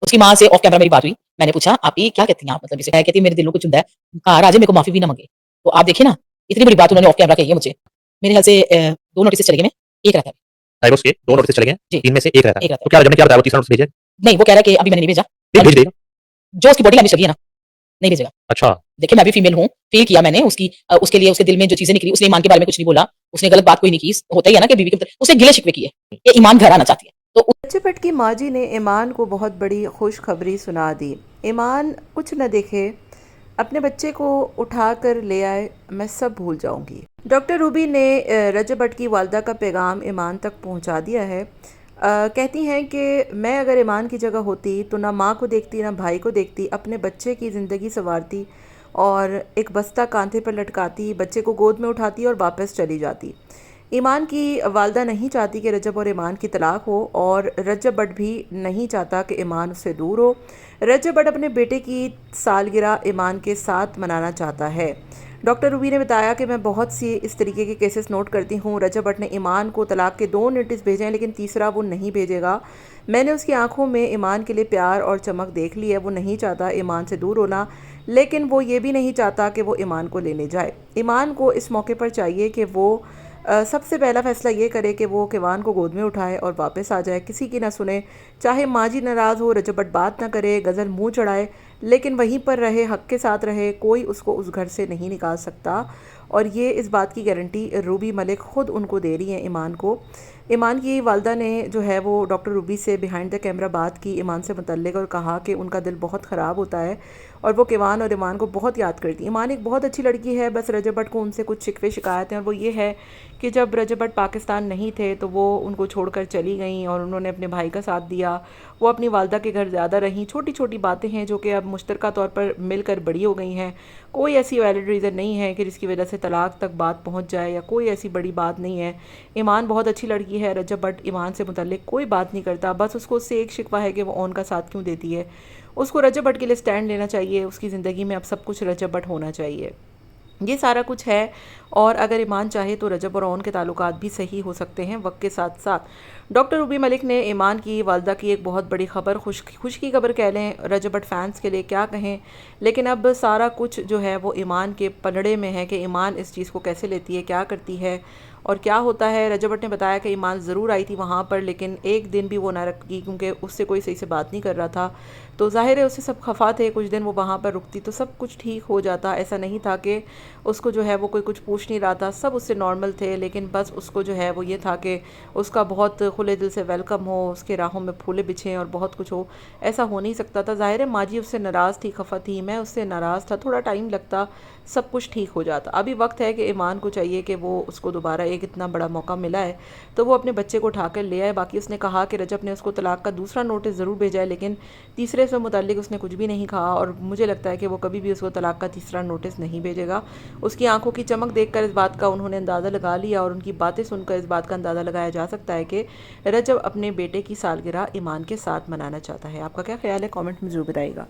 उसकी माँ से ऑफ कैमरा मेरी बात हुई। मैंने पूछा, "आप ये क्या कहती हैं आप? मतलब इसे?" कहती है, "मेरे दिल में कुछ चुनता है, कार आ जाए, मेरे को माफ़ी भी ना माँगे।" तो आप देखिए ना, इतनी बड़ी बात उन्होंने ऑफ कैमरा कही है मुझसे। मेरे ख्याल से 2 नोटिसेस चले गए हैं, 1 रहता है। डाइवोर्स के 2 नोटिस चले गए हैं, जी, 3 में से 1 रहता है। 1 रहता है। तो क्या जज ने क्या बताया वो तीसरा नोटिस भेजे? नहीं, वो कह रहा है कि अभी मैंने नहीं भेजा नहीं और भेज देगा। जो उसकी बॉडी लैंग्वेज लगी है ना, नहीं भेजेगा। अच्छा, देखिए, मैं भी फीमेल हूँ, फ़ील किया मैंने उसके लिए उसके दिल में जो चीज़ें निकली, उसने ईमान के बारे में कुछ नहीं बोला, उसने गलत बात कोई नहीं की। होता ही है ना कि बीवी के उसने गिले-शिकवे किए, ये ईमान घर आना चाहती है। तो बच्चे पट की माजी ने ईमान को बहुत बड़ी खुशखबरी सुना दी। ईमान कुछ न देखे, अपने बच्चे को उठा कर ले आए, मैं सब भूल जाऊंगी। डॉक्टर रूबी ने रजब भट्ट की वालदा का पैगाम ईमान तक पहुंचा दिया है। कहती हैं कि मैं अगर ईमान की जगह होती तो ना माँ को देखती ना भाई को देखती, अपने बच्चे की ज़िंदगी संवारती और एक बस्ता कांधे पर लटकाती, बच्चे को गोद में उठाती और वापस चली जाती। ईमान की वालदा नहीं चाहती कि रजब और ईमान की तलाक हो और रजब बट भी नहीं चाहता कि ईमान उससे दूर हो। रजब बट अपने बेटे की सालगिरह ईमान के साथ मनाना चाहता है। डॉक्टर रूबी ने बताया कि मैं बहुत सी इस तरीके के केसेस नोट करती हूँ। रजब बट ने ईमान को तलाक के 2 नोटिस भेजे हैं, लेकिन तीसरा वो नहीं भेजेगा। मैंने उसकी आंखों में ईमान के लिए प्यार और चमक देख ली है। वो नहीं चाहता ईमान से दूर होना, लेकिन वो ये भी नहीं चाहता कि वो ईमान को लेने जाए। ईमान को इस मौके पर चाहिए कि वो सबसे पहला फ़ैसला ये करे कि वो किवान को गोद में उठाए और वापस आ जाए, किसी की ना सुने। चाहे माजी नाराज़ हो, रजब बट बात ना करे, गज़ल मुंह चढ़ाए, लेकिन वहीं पर रहे, हक के साथ रहे। कोई उसको उस घर से नहीं निकाल सकता, और ये इस बात की गारंटी रूबी मलिक ख़ुद उनको दे रही हैं ईमान को। ईमान की वालदा ने जो है वो डॉक्टर रूबी से बिहाइंड द कैमरा बात की ईमान से मुतल्लिक, और कहा कि उनका दिल बहुत ख़राब होता है और वो किवान और ईमान को बहुत याद करती है। ईमान एक बहुत अच्छी लड़की है, बस रजब भट्ट को उनसे कुछ शिकवे शिकायत हैं, और वो ये है कि जब रजब भट्ट पाकिस्तान नहीं थे तो वो उनको छोड़कर चली गईं और उन्होंने अपने भाई का साथ दिया। वो अपनी वालदा के घर ज़्यादा रहीं। छोटी छोटी बातें हैं जो कि अब मुश्तरका तौर पर मिलकर बड़ी हो गई हैं। कोई ऐसी वैलिड रीज़न नहीं है कि जिसकी वजह से तलाक तक बात पहुंच जाए, या कोई ऐसी बड़ी बात नहीं है। ईमान बहुत अच्छी लड़की है। रजब भट्ट ईमान से मुतल्लिक कोई बात नहीं करता, बस उसको उससे एक शिकवा है कि वो ओन का साथ क्यों देती है। उसको रजब भट्ट के लिए स्टैंड लेना चाहिए। उसकी ज़िंदगी में अब सब कुछ रजब भट्ट होना चाहिए। ये सारा कुछ है, और अगर ईमान चाहे तो रजब और ओन के ताल्लुकात भी सही हो सकते हैं वक्त के साथ साथ। डॉक्टर रूबी मलिक ने ईमान की वालदा की एक बहुत बड़ी खबर, खुश की खबर कह लें, रजब भट्ट फैंस के लिए क्या कहें, लेकिन अब सारा कुछ जो है वो ईमान के पलड़े में है कि ईमान इस चीज़ को कैसे लेती है, क्या करती है और क्या होता है। रजब भट्ट ने बताया कि ईमान ज़रूर आई थी वहाँ पर, लेकिन एक दिन भी वो ना रुकी क्योंकि उससे कोई सही से बात नहीं कर रहा था। तो ज़ाहिर है उससे सब खफा थे। कुछ दिन वो वहाँ पर रुकती तो सब कुछ ठीक हो जाता। ऐसा नहीं था कि उसको जो है वो कोई कुछ पूछ नहीं रहा था, सब उससे नॉर्मल थे, लेकिन बस उसको जो है वो ये था कि उसका बहुत खुले दिल से वेलकम हो, उसके राहों में फूले बिछें और बहुत कुछ हो। ऐसा हो नहीं सकता था। ज़ाहिर है माजी उससे नाराज़ थी, खफा थी, मैं उससे नाराज़ था। थोड़ा टाइम लगता, सब कुछ ठीक हो जाता। अभी वक्त है कि ईमान को चाहिए कि वो उसको दोबारा एक इतना बड़ा मौका मिला है तो वो अपने बच्चे को उठा कर ले आए। बाकी उसने कहा कि रजब ने उसको तलाक का दूसरा नोटिस ज़रूर भेजा है, लेकिन तीसरे से मुतल्लिक उसने कुछ भी नहीं कहा, और मुझे लगता है कि वो कभी भी उसको तलाक का तीसरा नोटिस नहीं भेजेगा। उसकी आंखों की चमक देखकर इस बात का उन्होंने अंदाज़ा लगा लिया, और उनकी बातें सुनकर इस बात का अंदाज़ा लगाया जा सकता है कि रजब अपने बेटे की सालगिरह ईमान के साथ मनाना चाहता है। आपका क्या ख्याल है? कमेंट में ज़रूर बताइएगा।